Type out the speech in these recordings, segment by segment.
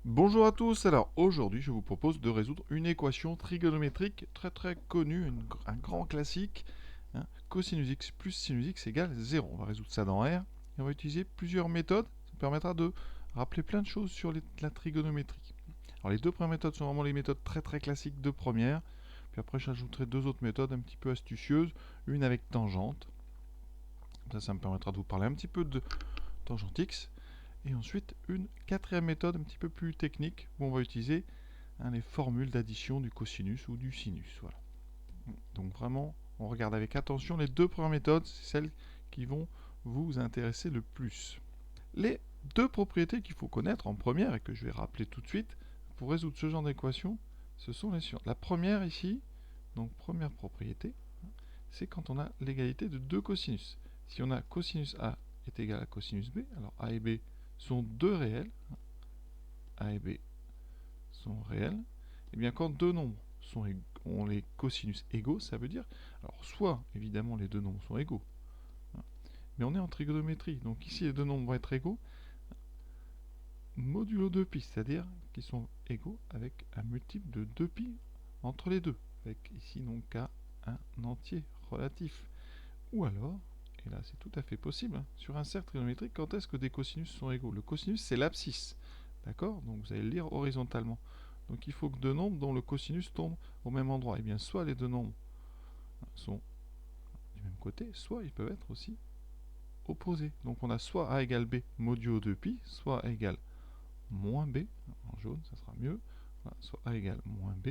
Bonjour à tous, alors aujourd'hui je vous propose de résoudre une équation trigonométrique très connue, un grand classique, hein, cosinus x plus sinus x égale 0. On va résoudre ça dans R et on va utiliser plusieurs méthodes, ça permettra de rappeler plein de choses sur la trigonométrie. Alors les deux premières méthodes sont vraiment les méthodes très classiques de première, puis après j'ajouterai deux autres méthodes un petit peu astucieuses, une avec tangente, ça me permettra de vous parler un petit peu de tangente x, et ensuite une quatrième méthode un petit peu plus technique où on va utiliser les formules d'addition du cosinus ou du sinus. Voilà. Donc vraiment, on regarde avec attention les deux premières méthodes, c'est celles qui vont vous intéresser le plus. Les deux propriétés qu'il faut connaître en première et que je vais rappeler tout de suite pour résoudre ce genre d'équation, ce sont les suivantes. La première ici, donc première propriété, c'est quand on a l'égalité de deux cosinus. Si on a cosinus A est égal à cosinus B, alors A et B sont deux réels, A et B sont réels, et bien quand deux nombres ont les cosinus égaux, ça veut dire, alors soit évidemment les deux nombres sont égaux, hein, mais on est en trigonométrie, donc ici les deux nombres vont être égaux modulo 2pi, c'est-à-dire qu'ils sont égaux avec un multiple de 2pi entre les deux, avec ici donc K un entier relatif. Ou alors, et là c'est tout à fait possible, hein, sur un cercle trigonométrique, quand est-ce que des cosinus sont égaux? Le cosinus c'est l'abscisse, d'accord? Donc vous allez le lire horizontalement. Donc il faut que deux nombres dont le cosinus tombe au même endroit. Et bien soit les deux nombres sont du même côté, soit ils peuvent être aussi opposés. Donc on a soit A égale B modulo 2pi, soit A égale moins B, en jaune ça sera mieux, voilà, soit A égale moins B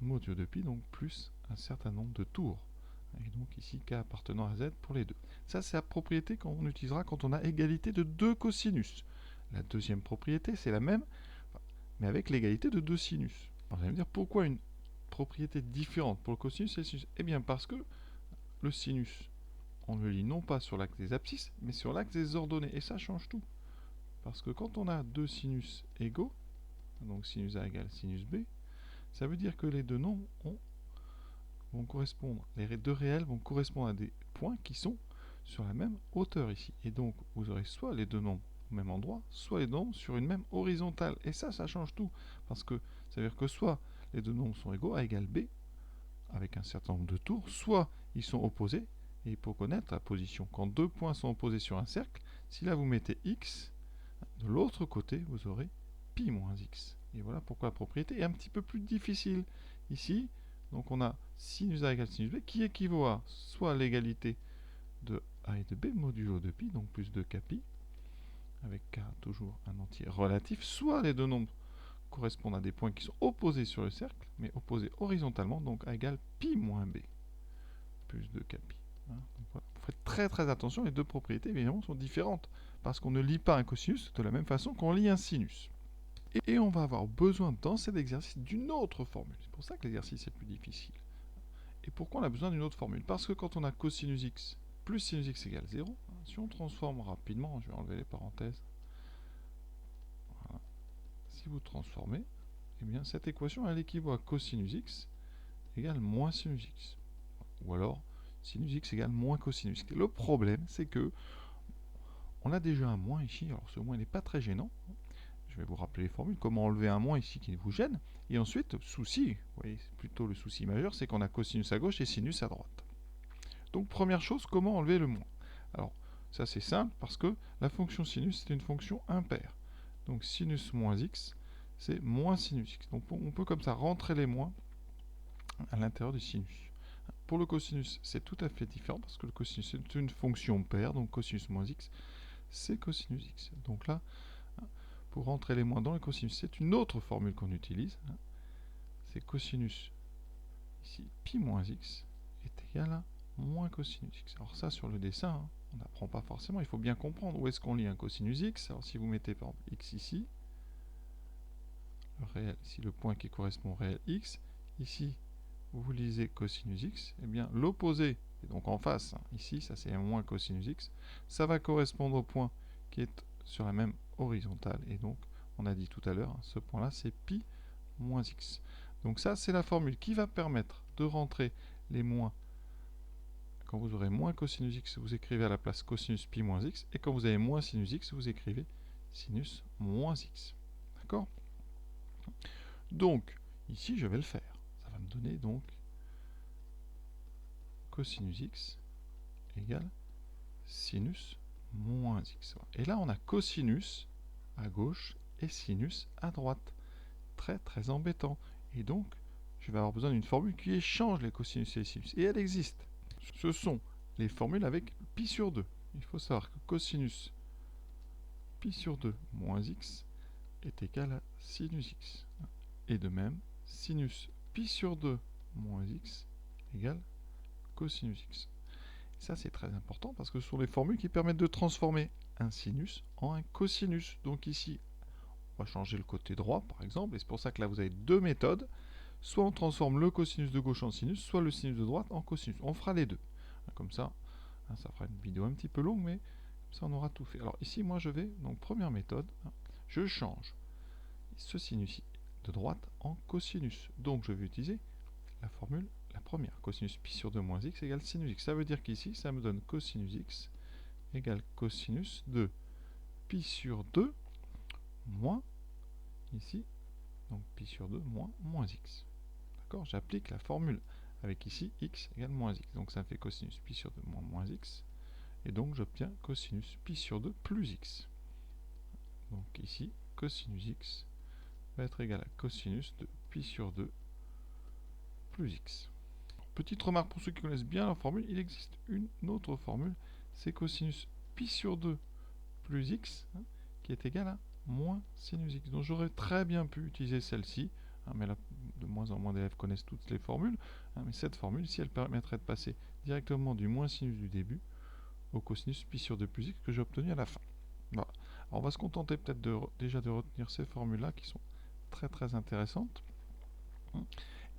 modulo 2pi, donc plus un certain nombre de tours. Et donc ici K appartenant à Z pour les deux. Ça c'est la propriété qu'on utilisera quand on a égalité de deux cosinus. La deuxième propriété c'est la même, mais avec l'égalité de deux sinus. Alors vous allez me dire pourquoi une propriété différente pour le cosinus et le sinus? Eh bien parce que le sinus, on le lit non pas sur l'axe des abscisses, mais sur l'axe des ordonnées. Et ça change tout. Parce que quand on a deux sinus égaux, donc sinus A égale sinus B, ça veut dire que les deux nombres vont correspondre, les deux réels vont correspondre à des points qui sont sur la même hauteur ici. Et donc vous aurez soit les deux nombres au même endroit, soit les nombres sur une même horizontale. Et ça change tout. Parce que ça veut dire que soit les deux nombres sont égaux, A égale B, avec un certain nombre de tours, soit ils sont opposés, et il faut connaître la position. Quand deux points sont opposés sur un cercle, si là vous mettez x, de l'autre côté vous aurez pi moins x. Et voilà pourquoi la propriété est un petit peu plus difficile. Ici, donc on a sinus A égale sinus B qui équivaut à soit l'égalité de A et de B modulo de pi, donc plus 2 kpi, avec k toujours un entier relatif, soit les deux nombres correspondent à des points qui sont opposés sur le cercle, mais opposés horizontalement, donc A égale pi moins B, plus 2 kpi. Hein, donc voilà. Vous faites très attention, les deux propriétés évidemment sont différentes, parce qu'on ne lit pas un cosinus de la même façon qu'on lit un sinus. Et on va avoir besoin dans cet exercice d'une autre formule. C'est pour ça que l'exercice est plus difficile. Et pourquoi on a besoin d'une autre formule? Parce que quand on a cosinus x plus sinus x égale 0, si on transforme rapidement, je vais enlever les parenthèses, voilà. Si vous transformez, eh bien cette équation elle équivaut à cosinus x égale moins sinus x. Ou alors sinus x égale moins cosinus x. Le problème c'est que on a déjà un moins ici, alors ce moins n'est pas très gênant. Je vais vous rappeler les formules, comment enlever un moins ici qui vous gêne. Et ensuite, souci, vous voyez, c'est plutôt le souci majeur, c'est qu'on a cosinus à gauche et sinus à droite. Donc première chose, comment enlever le moins? Alors ça c'est simple parce que la fonction sinus c'est une fonction impaire. Donc sinus moins x, c'est moins sinus x. Donc on peut comme ça rentrer les moins à l'intérieur du sinus. Pour le cosinus, c'est tout à fait différent parce que le cosinus c'est une fonction paire, donc cosinus moins x, c'est cosinus x. Donc là, pour rentrer les moins dans le cosinus, c'est une autre formule qu'on utilise. C'est cosinus, ici, pi moins x est égal à moins cosinus x. Alors ça, sur le dessin, on n'apprend pas forcément, il faut bien comprendre où est-ce qu'on lit un cosinus x. Alors si vous mettez par exemple x ici, le réel, ici le point qui correspond au réel x, ici vous lisez cosinus x, et bien l'opposé, et donc en face, ici ça c'est moins cosinus x, ça va correspondre au point qui est sur la même horizontale, et donc on a dit tout à l'heure, ce point là c'est pi moins x. Donc ça c'est la formule qui va permettre de rentrer les moins. Quand vous aurez moins cosinus x, vous écrivez à la place cosinus pi moins x, et quand vous avez moins sinus x, vous écrivez sinus moins x. D'accord? Donc, ici, je vais le faire. Ça va me donner donc cosinus x égale sinus moins x. Et là, on a cosinus à gauche et sinus à droite. Très, très embêtant. Et donc, je vais avoir besoin d'une formule qui échange les cosinus et les sinus. Et elle existe. Ce sont les formules avec pi sur 2. Il faut savoir que cosinus pi sur 2 moins x est égal à sinus x. Et de même, sinus pi sur 2 moins x égale cosinus x. Ça, c'est très important parce que ce sont les formules qui permettent de transformer un sinus en un cosinus. Donc ici, on va changer le côté droit, par exemple, et c'est pour ça que là, vous avez deux méthodes. Soit on transforme le cosinus de gauche en sinus, soit le sinus de droite en cosinus. On fera les deux. Comme ça, ça fera une vidéo un petit peu longue, mais comme ça, on aura tout fait. Alors ici, moi, je vais, donc première méthode, je change ce sinus de droite en cosinus. Donc, je vais utiliser la formule, la première, cosinus pi sur 2 moins x égale sinus x. Ça veut dire qu'ici, ça me donne cosinus x égale cosinus de pi sur 2 moins, ici, donc pi sur 2 moins x. D'accord? J'applique la formule avec ici x égale moins x. Donc ça me fait cosinus pi sur 2 moins x. Et donc j'obtiens cosinus pi sur 2 plus x. Donc ici, cosinus x va être égal à cosinus de pi sur 2 plus x. Petite remarque pour ceux qui connaissent bien la formule, il existe une autre formule, c'est cosinus pi sur 2 plus x, qui est égal à moins sinus x. Donc j'aurais très bien pu utiliser celle-ci, mais là, de moins en moins d'élèves connaissent toutes les formules, mais cette formule, si elle permettrait de passer directement du moins sinus du début au cosinus pi sur 2 plus x que j'ai obtenu à la fin. Voilà. Alors on va se contenter peut-être déjà de retenir ces formules-là qui sont très très intéressantes.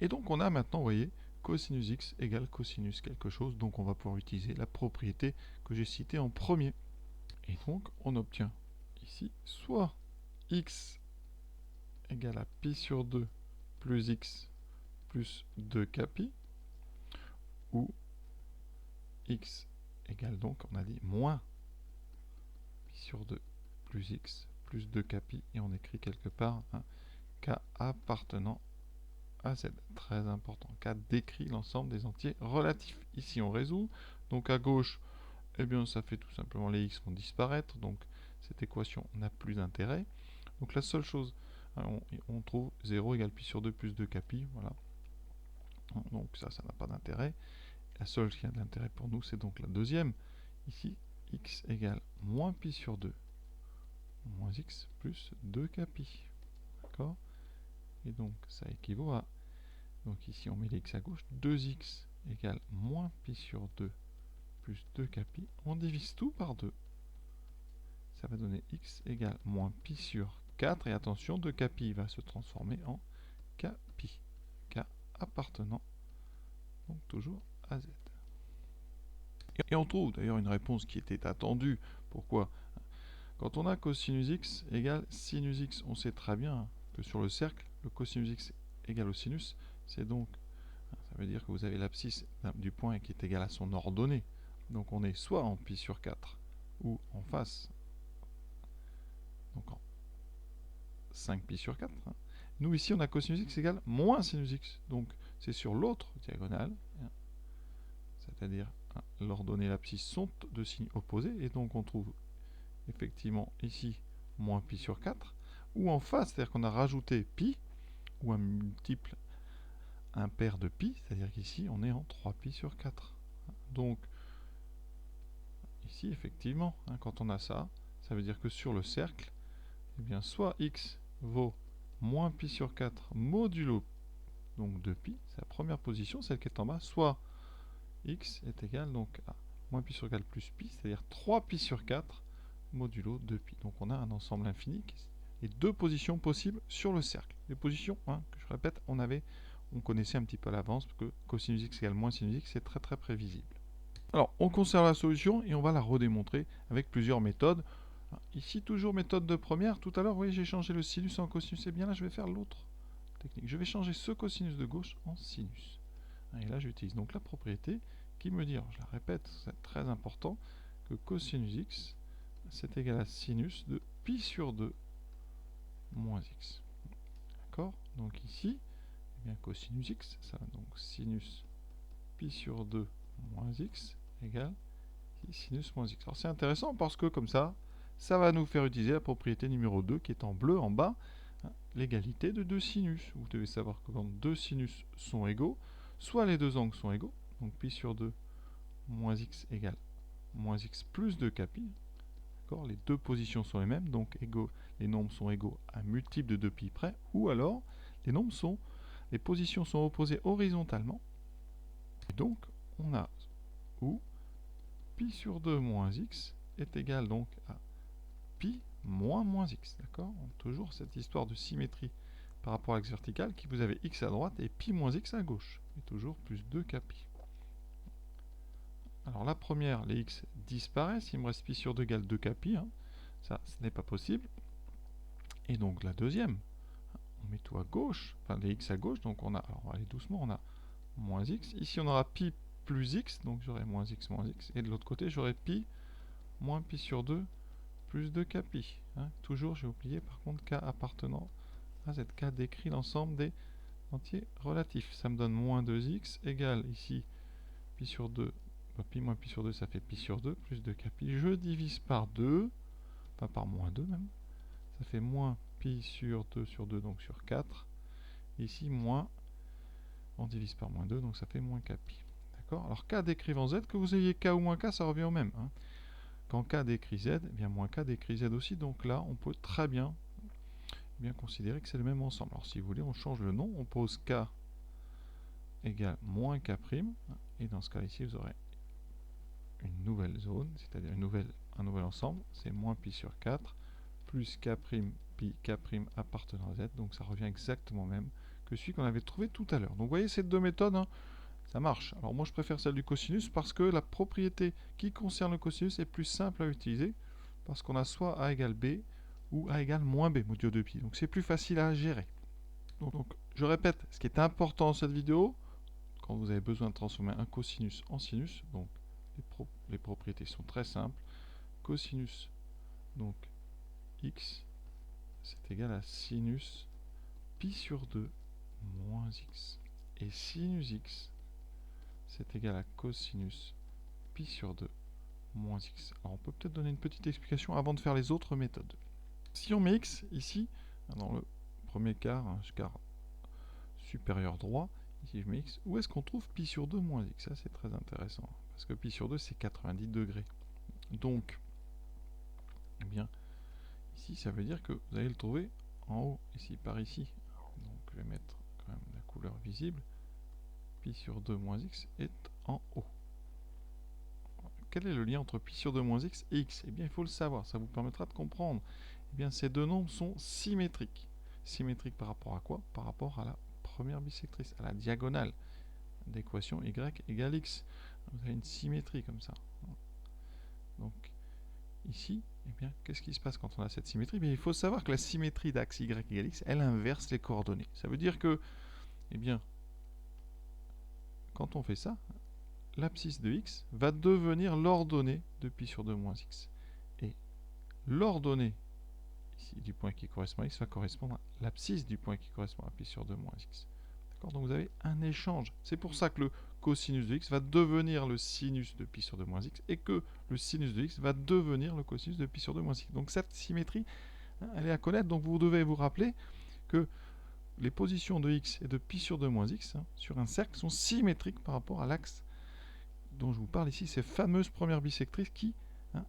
Et donc on a maintenant, vous voyez, cosinus x égale cosinus quelque chose, donc on va pouvoir utiliser la propriété que j'ai citée en premier. Et donc on obtient ici soit x égale à pi sur 2 plus x plus 2k pi, ou x égale donc, on a dit, moins pi sur 2 plus x plus 2k pi, et on écrit quelque part k appartenant à z. Très important. K décrit l'ensemble des entiers relatifs. Ici on résout, donc à gauche, eh bien ça fait tout simplement les x vont disparaître, donc cette équation n'a plus d'intérêt. Donc la seule chose, on trouve 0 égale pi sur 2 plus 2k pi, voilà. Donc ça n'a pas d'intérêt. La seule qui a de l'intérêt pour nous, c'est donc la deuxième. Ici, x égale moins pi sur 2 moins x plus 2k pi. D'accord? Et donc ça équivaut à, donc ici on met les x à gauche, 2x égale moins pi sur 2 plus 2k pi. On divise tout par 2. Ça va donner x égale moins pi sur 4. Et attention, 2k pi va se transformer en k pi. K appartenant donc toujours à z. Et on trouve d'ailleurs une réponse qui était attendue. Pourquoi? Quand on a cosinus x égale sinus x, on sait très bien que sur le cercle, le cosinus x égale au sinus, c'est donc, ça veut dire que vous avez l'abscisse du point qui est égal à son ordonnée. Donc on est soit en pi sur 4, ou en face, donc en 5 pi sur 4. Nous ici on a cosinus x égale moins sinus x, donc c'est sur l'autre diagonale, c'est-à-dire l'ordonnée et l'abscisse sont de signes opposés, et donc on trouve effectivement ici moins pi sur 4, ou en face, c'est-à-dire qu'on a rajouté pi, ou un multiple impair de pi, c'est-à-dire qu'ici on est en 3pi sur 4. Donc ici effectivement, quand on a ça, ça veut dire que sur le cercle, eh bien, soit x vaut moins pi sur 4 modulo donc 2pi, c'est la première position, celle qui est en bas, soit x est égal donc à moins pi sur 4 plus pi, c'est-à-dire 3pi sur 4 modulo 2pi. Donc on a un ensemble infini et deux positions possibles sur le cercle. Les positions, que je répète, on connaissait un petit peu à l'avance, parce que cosinus x égale moins sinus x, c'est très très prévisible. Alors, on conserve la solution et on va la redémontrer avec plusieurs méthodes. Ici, toujours méthode de première. Tout à l'heure, vous voyez, j'ai changé le sinus en cosinus. Et bien là, je vais faire l'autre technique. Je vais changer ce cosinus de gauche en sinus. Et là, j'utilise donc la propriété qui me dit, alors je la répète, c'est très important, que cosinus x, c'est égal à sinus de pi sur 2 moins x. D'accord? Donc ici, eh bien, cosinus x, ça va donc sinus pi sur 2 moins x égale sinus moins x. Alors c'est intéressant parce que comme ça va nous faire utiliser la propriété numéro 2 qui est en bleu en bas, hein, l'égalité de deux sinus. Vous devez savoir que quand deux sinus sont égaux, soit les deux angles sont égaux, donc pi sur 2 moins x égale moins x plus 2kπ. Les deux positions sont les mêmes, donc les nombres sont égaux à un multiple de 2pi près, ou alors les positions sont opposées horizontalement. Et donc, on a où pi sur 2 moins x est égal donc à pi moins x. D'accord? Toujours cette histoire de symétrie par rapport à l'axe vertical, qui vous avez x à droite et pi moins x à gauche. Et toujours plus 2kπ. Alors la première, les x disparaissent, il me reste pi sur 2 égale 2kπ. Hein. Ça, ce n'est pas possible. Et donc la deuxième, on met tout à gauche, enfin les x à gauche, donc on a, alors on va aller doucement, on a moins x. Ici on aura pi plus x, donc j'aurai moins x. Et de l'autre côté, j'aurai pi moins pi sur 2 plus 2kπ. Hein. Toujours, j'ai oublié par contre k appartenant à z. K décrit l'ensemble des entiers relatifs. Ça me donne moins 2x égale ici pi sur 2. Pi moins pi sur 2, ça fait pi sur 2 plus 2kπ. Je divise par 2, pas par moins 2 même. Ça fait moins pi sur 2, donc sur 4. Ici, moins, on divise par moins 2, donc ça fait moins kπ. D'accord? Alors k décrivant z, que vous ayez k ou moins k, ça revient au même. Hein. Quand k décrit z, eh bien moins k décrit z aussi. Donc là, on peut très bien considérer que c'est le même ensemble. Alors si vous voulez, on change le nom, on pose k égale moins k'. Et dans ce cas ici, vous aurez une nouvelle zone, c'est-à-dire un nouvel ensemble, c'est moins pi sur 4, plus k' pi k' appartenant à z, donc ça revient exactement même que celui qu'on avait trouvé tout à l'heure. Donc vous voyez, ces deux méthodes, hein, ça marche. Alors moi je préfère celle du cosinus parce que la propriété qui concerne le cosinus est plus simple à utiliser, parce qu'on a soit a égale b, ou a égale moins b, modulo 2pi, donc c'est plus facile à gérer. Donc je répète, ce qui est important dans cette vidéo, quand vous avez besoin de transformer un cosinus en sinus, donc les propriétés sont très simples. Cosinus, donc x, c'est égal à sinus pi sur 2 moins x. Et sinus x, c'est égal à cosinus pi sur 2 moins x. Alors on peut peut-être donner une petite explication avant de faire les autres méthodes. Si on met x ici, dans le premier quart, quart supérieur droit, ici je mets x, où est-ce qu'on trouve pi sur 2 moins x? Ça c'est très intéressant, parce que pi sur 2 c'est 90 degrés. Donc, eh bien, ici ça veut dire que vous allez le trouver en haut, ici par ici. Donc je vais mettre quand même la couleur visible. Pi sur 2 moins x est en haut. Quel est le lien entre pi sur 2 moins x et x? Eh bien il faut le savoir, ça vous permettra de comprendre. Eh bien ces deux nombres sont symétriques. Symétriques par rapport à quoi? Par rapport à la première bisectrice, à la diagonale d'équation y égale x. Vous avez une symétrie comme ça. Donc ici, eh bien, qu'est-ce qui se passe quand on a cette symétrie? Il faut savoir que la symétrie d'axe y égale x, elle inverse les coordonnées. Ça veut dire que, eh bien, quand on fait ça, l'abscisse de x va devenir l'ordonnée de pi sur 2 moins x. Et l'ordonnée ici du point qui correspond à x va correspondre à l'abscisse du point qui correspond à pi sur 2 moins x. Donc vous avez un échange. C'est pour ça que le cosinus de x va devenir le sinus de pi sur 2 moins x et que le sinus de x va devenir le cosinus de pi sur 2 moins x. Donc cette symétrie, hein, elle est à connaître. Donc vous devez vous rappeler que les positions de x et de pi sur 2 moins x, hein, sur un cercle sont symétriques par rapport à l'axe dont je vous parle ici, ces fameuses premières bisectrices qui, hein,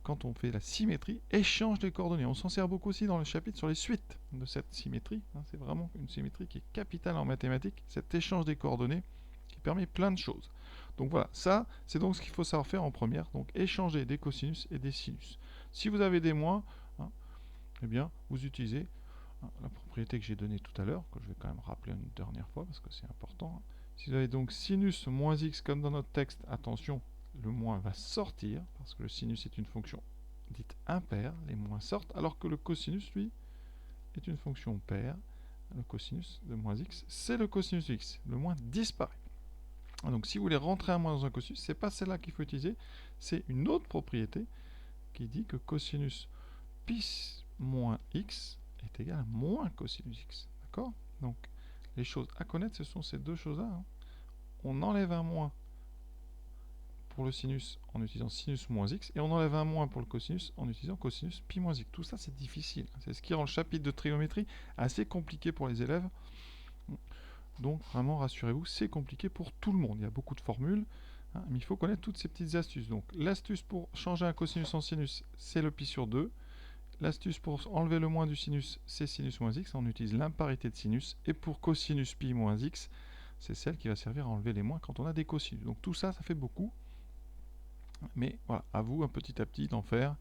quand on fait la symétrie, échangent les coordonnées. On s'en sert beaucoup aussi dans le chapitre sur les suites de cette symétrie. Hein, c'est vraiment une symétrie qui est capitale en mathématiques, cet échange des coordonnées qui permet plein de choses. Donc voilà, ça, c'est donc ce qu'il faut savoir faire en première, donc échanger des cosinus et des sinus. Si vous avez des moins, hein, eh bien, vous utilisez la propriété que j'ai donnée tout à l'heure, que je vais quand même rappeler une dernière fois parce que c'est important. Si vous avez donc sinus moins x comme dans notre texte, attention, le moins va sortir parce que le sinus est une fonction dite impaire, les moins sortent, alors que le cosinus, lui, est une fonction paire. Le cosinus de moins x, c'est le cosinus de x. Le moins disparaît. Donc si vous voulez rentrer un moins dans un cosinus, c'est pas celle-là qu'il faut utiliser, c'est une autre propriété qui dit que cosinus pi moins x est égal à moins cosinus x. D'accord? Donc, les choses à connaître, ce sont ces deux choses-là. Hein. On enlève un moins pour le sinus en utilisant sinus moins x, et on enlève un moins pour le cosinus en utilisant cosinus pi moins x. Tout ça, c'est difficile. C'est ce qui rend le chapitre de trigonométrie assez compliqué pour les élèves. Donc, vraiment, rassurez-vous, c'est compliqué pour tout le monde. Il y a beaucoup de formules, hein, mais il faut connaître toutes ces petites astuces. Donc, l'astuce pour changer un cosinus en sinus, c'est le pi sur 2. L'astuce pour enlever le moins du sinus, c'est sinus moins x. On utilise l'imparité de sinus. Et pour cosinus pi moins x, c'est celle qui va servir à enlever les moins quand on a des cosinus. Donc, tout ça, ça fait beaucoup. Mais voilà, à vous, petit à petit, d'en faire.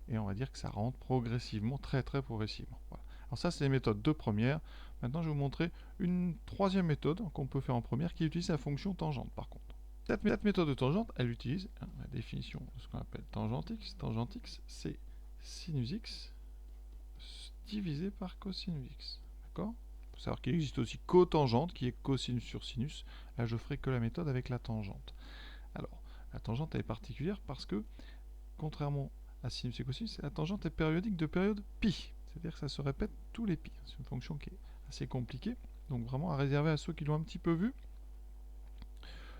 Et on va dire que ça rentre progressivement, très progressivement. Voilà. Alors ça, c'est les méthodes de première. Maintenant, je vais vous montrer une troisième méthode qu'on peut faire en première qui utilise la fonction tangente, par contre. Cette méthode de tangente, elle utilise la définition de ce qu'on appelle tangente x. Tangente x, c'est sinus x divisé par cosinus x. D'accord ? Il faut savoir qu'il existe aussi cotangente, qui est cosinus sur sinus. Là, je ferai que la méthode avec la tangente. Alors, la tangente, elle est particulière parce que, contrairement à sinus et cosinus, la tangente est périodique de période pi. C'est-à-dire que ça se répète tous les pi. C'est une fonction qui est assez compliquée. Donc vraiment à réserver à ceux qui l'ont un petit peu vu.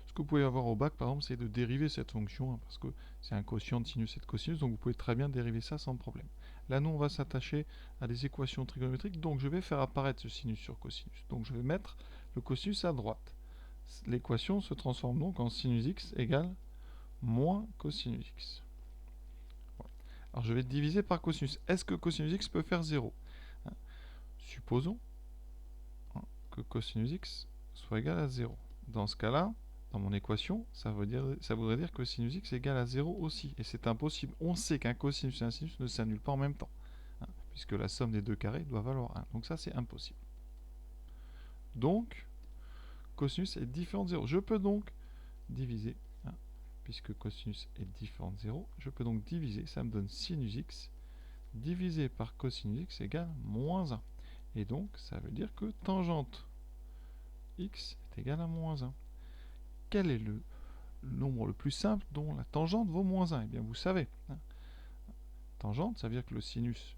Ce que vous pouvez avoir au bac, par exemple, c'est de dériver cette fonction, hein, parce que c'est un quotient de sinus et de cosinus, donc vous pouvez très bien dériver ça sans problème. Là, nous, on va s'attacher à des équations trigonométriques, donc je vais faire apparaître ce sinus sur cosinus. Donc je vais mettre le cosinus à droite. L'équation se transforme donc en sinus x égale moins cosinus x. Voilà. Alors je vais diviser par cosinus. Est-ce que cosinus x peut faire 0 ? Supposons que cosinus x soit égal à 0. Dans ce cas-là, dans mon équation, ça voudrait dire que sinus x est égal à 0 aussi. Et c'est impossible. On sait qu'un cosinus et un sinus ne s'annulent pas en même temps, hein, puisque la somme des deux carrés doit valoir 1. Donc ça, c'est impossible. Donc, cosinus est différent de 0. Je peux donc diviser, hein, puisque cosinus est différent de 0, je peux donc diviser, ça me donne sinus x divisé par cosinus x égale moins 1. Et donc, ça veut dire que tangente x est égal à moins 1. Quel est le nombre le plus simple dont la tangente vaut moins 1? Eh bien, vous savez. Hein. Tangente, ça veut dire que le sinus,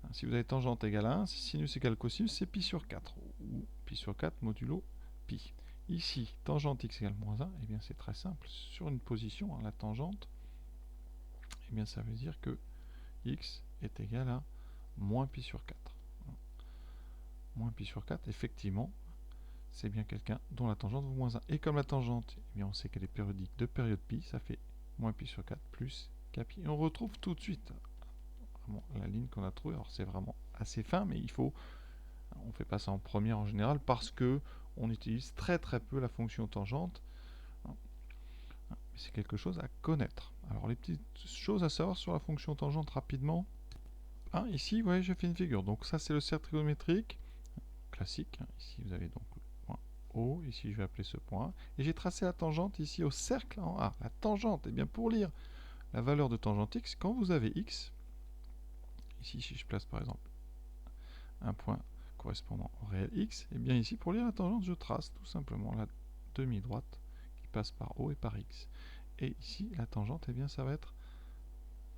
hein, si vous avez tangente égale à 1, si sinus égale cosinus, c'est pi sur 4, ou pi sur 4 modulo pi. Ici, tangente x égale moins 1, eh bien c'est très simple. Sur une position, hein, la tangente, eh bien ça veut dire que x est égal à moins pi sur 4. Moins pi sur 4, effectivement, c'est bien quelqu'un dont la tangente vaut moins 1. Et comme la tangente, eh bien on sait qu'elle est périodique de période pi, ça fait moins pi sur 4 plus k pi. Et on retrouve tout de suite vraiment la ligne qu'on a trouvée. Alors c'est vraiment assez fin, mais on ne fait pas ça en première en général parce que on utilise très peu la fonction tangente. C'est quelque chose à connaître. Alors les petites choses à savoir sur la fonction tangente rapidement. Ah, ici, ouais, j'ai fait une figure. Donc ça, c'est le cercle trigonométrique classique. Ici, vous avez donc le point O. Ici, je vais appeler ce point A. Et j'ai tracé la tangente ici au cercle en A. La tangente, eh bien pour lire la valeur de tangente x, quand vous avez x, ici, si je place par exemple un point correspondant au réel x, et bien ici, pour lire la tangente, je trace tout simplement la demi-droite qui passe par O et par x. Et ici, la tangente, eh bien ça va être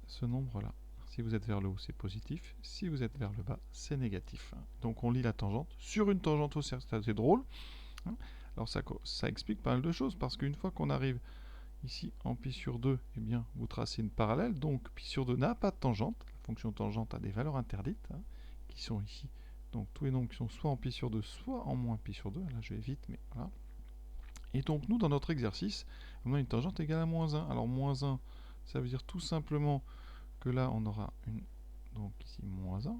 ce nombre-là. Si vous êtes vers le haut, c'est positif. Si vous êtes vers le bas, c'est négatif. Donc on lit la tangente sur une tangente au cercle. C'est drôle. Alors ça explique pas mal de choses, parce qu'une fois qu'on arrive ici en pi sur 2, eh bien vous tracez une parallèle. Donc pi sur 2 n'a pas de tangente. La fonction tangente a des valeurs interdites, hein, qui sont ici. Donc tous les nombres qui sont soit en pi sur 2, soit en moins pi sur 2. Là je vais vite, mais voilà. Et donc nous, dans notre exercice, on a une tangente égale à moins 1. Alors moins 1, ça veut dire tout simplement que là on aura donc ici moins 1,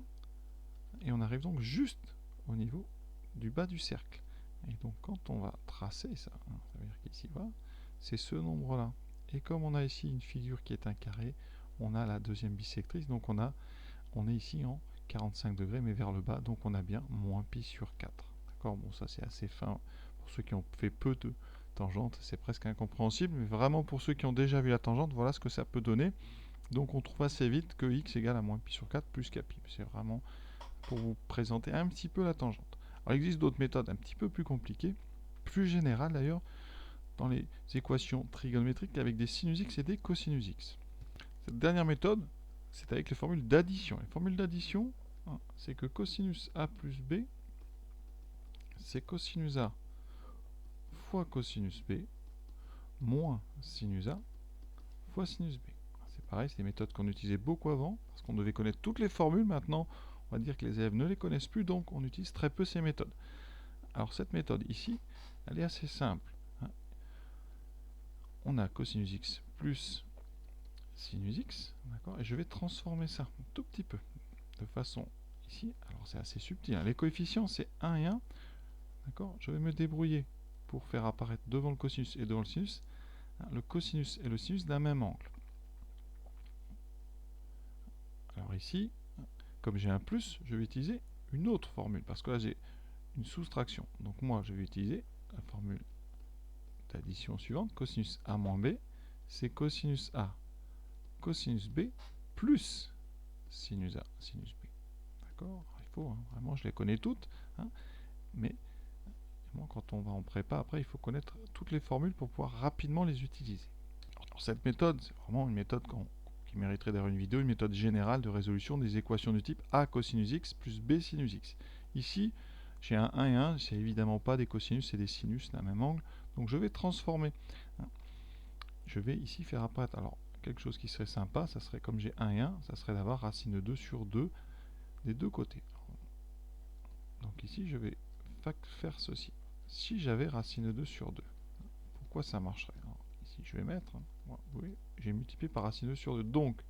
et on arrive donc juste au niveau du bas du cercle. Et donc quand on va tracer ça, hein, ça veut dire qu'ici voilà, c'est ce nombre là. Et comme on a ici une figure qui est un carré, on a la deuxième bisectrice, donc on est ici en 45 degrés mais vers le bas, donc on a bien moins pi sur 4. D'accord, bon ça c'est assez fin pour ceux qui ont fait peu de tangente, c'est presque incompréhensible, mais vraiment pour ceux qui ont déjà vu la tangente, voilà ce que ça peut donner. Donc on trouve assez vite que x égale à moins pi sur 4 plus k pi. C'est vraiment pour vous présenter un petit peu la tangente. Alors il existe d'autres méthodes un petit peu plus compliquées, plus générales d'ailleurs, dans les équations trigonométriques avec des sinus x et des cosinus x. Cette dernière méthode, c'est avec les formules d'addition. Les formules d'addition, hein, c'est que cosinus A plus B, c'est cosinus A fois cosinus B moins sinus A fois sinus B. C'est pareil, c'est des méthodes qu'on utilisait beaucoup avant, parce qu'on devait connaître toutes les formules. Maintenant, on va dire que les élèves ne les connaissent plus, donc on utilise très peu ces méthodes. Alors cette méthode ici, elle est assez simple. Hein. On a cosinus x plus sinus x, d'accord, et je vais transformer ça un tout petit peu, de façon ici, alors c'est assez subtil, hein. Les coefficients c'est 1 et 1, d'accord, je vais me débrouiller pour faire apparaître devant le cosinus et devant le sinus, hein, le cosinus et le sinus d'un même angle. Alors ici, comme j'ai un plus, je vais utiliser une autre formule, parce que là j'ai une soustraction, donc moi je vais utiliser la formule d'addition suivante, cosinus A moins B, c'est cosinus A cosinus B plus sinus A sinus B. D'accord, il faut, hein, vraiment, je les connais toutes, hein, mais quand on va en prépa, après, il faut connaître toutes les formules pour pouvoir rapidement les utiliser. Alors, cette méthode, c'est vraiment une méthode qui mériterait d'avoir une vidéo, une méthode générale de résolution des équations du type A cosinus x plus B sinus x. Ici, j'ai un 1 et 1, c'est évidemment pas des cosinus et des sinus d'un même angle, donc je vais transformer. Hein. Je vais ici faire apparaître, alors, quelque chose qui serait sympa, ça serait comme j'ai 1 et 1, ça serait d'avoir racine de 2 sur 2 des deux côtés. Donc ici, je vais faire ceci. Si j'avais racine de 2 sur 2, pourquoi ça marcherait? Alors, ici, je vais mettre, oui, j'ai multiplié par racine de 2 sur 2. Donc,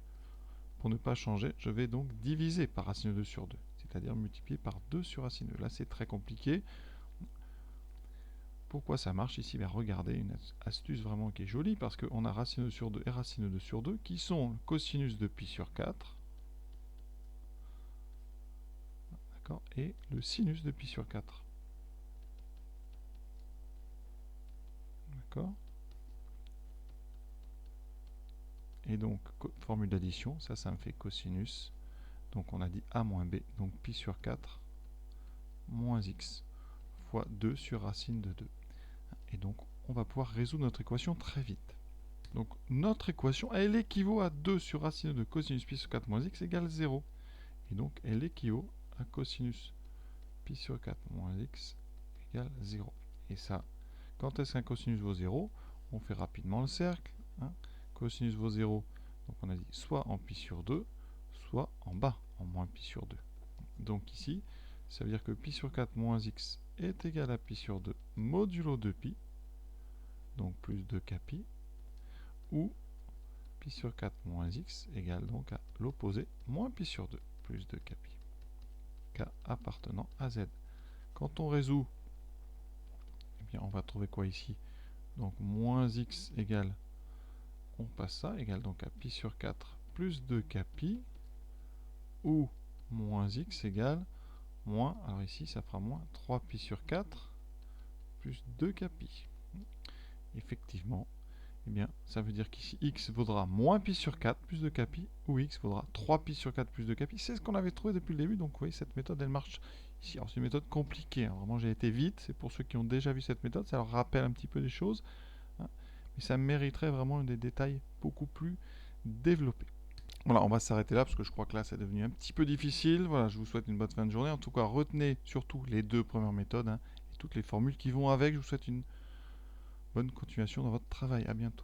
pour ne pas changer, je vais donc diviser par racine de 2 sur 2, c'est-à-dire multiplier par 2 sur racine de 2. Là, c'est très compliqué. Pourquoi ça marche ici? Bien, regardez, une astuce vraiment qui est jolie, parce qu'on a racine de 2 sur 2 et racine de 2 sur 2, qui sont le cosinus de pi sur 4, et le sinus de pi sur 4. D'accord. Et donc, formule d'addition, ça me fait cosinus. Donc on a dit a moins b, donc pi sur 4 moins x fois 2 sur racine de 2. Et donc on va pouvoir résoudre notre équation très vite. Donc notre équation, elle équivaut à 2 sur racine de 2 cosinus pi sur 4 moins x égale 0. Et donc elle équivaut à cosinus pi sur 4 moins x égale 0. Et ça, quand est-ce qu'un cosinus vaut 0? On fait rapidement le cercle. Hein. Cosinus vaut 0, donc on a dit soit en pi sur 2, soit en bas, en moins pi sur 2. Donc ici, ça veut dire que pi sur 4 moins x est égal à pi sur 2 modulo 2pi, donc plus 2k pi, ou pi sur 4 moins x égale donc à l'opposé, moins pi sur 2, plus 2k pi, k appartenant à z. Quand on résout, eh bien on va trouver quoi ici? Donc moins x égale, on passe ça, égale donc à pi sur 4 plus 2k pi, ou moins x égale moins, alors ici ça fera moins 3pi sur 4 plus 2k pi. Effectivement, eh bien, ça veut dire qu'ici x vaudra moins pi sur 4 plus 2k pi, ou x vaudra 3pi sur 4 plus 2k pi. C'est ce qu'on avait trouvé depuis le début, donc vous voyez, cette méthode, elle marche ici. Alors c'est une méthode compliquée, hein. Vraiment j'ai été vite, c'est pour ceux qui ont déjà vu cette méthode, ça leur rappelle un petit peu des choses, hein. Mais ça mériterait vraiment des détails beaucoup plus développés. Voilà, on va s'arrêter là parce que je crois que là, c'est devenu un petit peu difficile. Voilà, je vous souhaite une bonne fin de journée. En tout cas, retenez surtout les deux premières méthodes, hein, et toutes les formules qui vont avec. Je vous souhaite une bonne continuation dans votre travail. À bientôt.